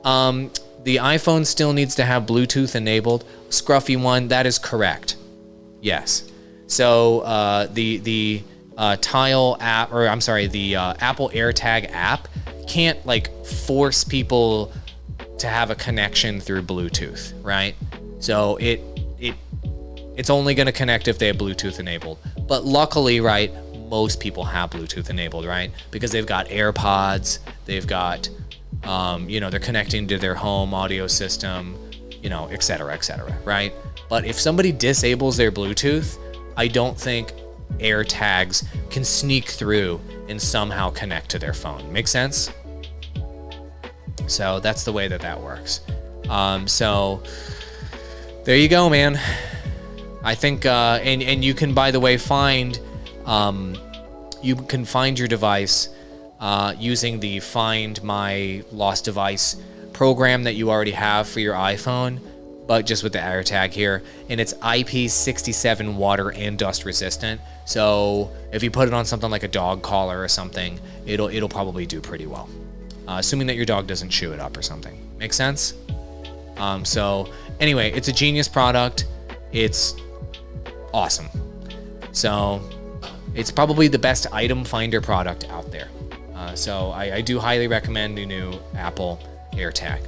The iPhone still needs to have Bluetooth enabled. Scruffy one, that is correct. Yes. So the Tile app, or I'm sorry, the Apple AirTag app can't like force people to have a connection through Bluetooth, right? So it's only going to connect if they have Bluetooth enabled. But luckily, right, most people have Bluetooth enabled, right? Because they've got AirPods, they've got, they're connecting to their home audio system, et cetera, right? But if somebody disables their Bluetooth, I don't think AirTags can sneak through and somehow connect to their phone. Make sense? So that's the way that works. So there you go, man. I think, and you can, by the way, find your device using the Find My Lost Device program that you already have for your iPhone, but just with the AirTag here, and it's IP67 water and dust resistant. So if you put it on something like a dog collar or something, it'll probably do pretty well, assuming that your dog doesn't chew it up or something. Make sense? So anyway, it's a genius product. It's awesome. So it's probably the best item finder product out there. So I do highly recommend the new Apple AirTag.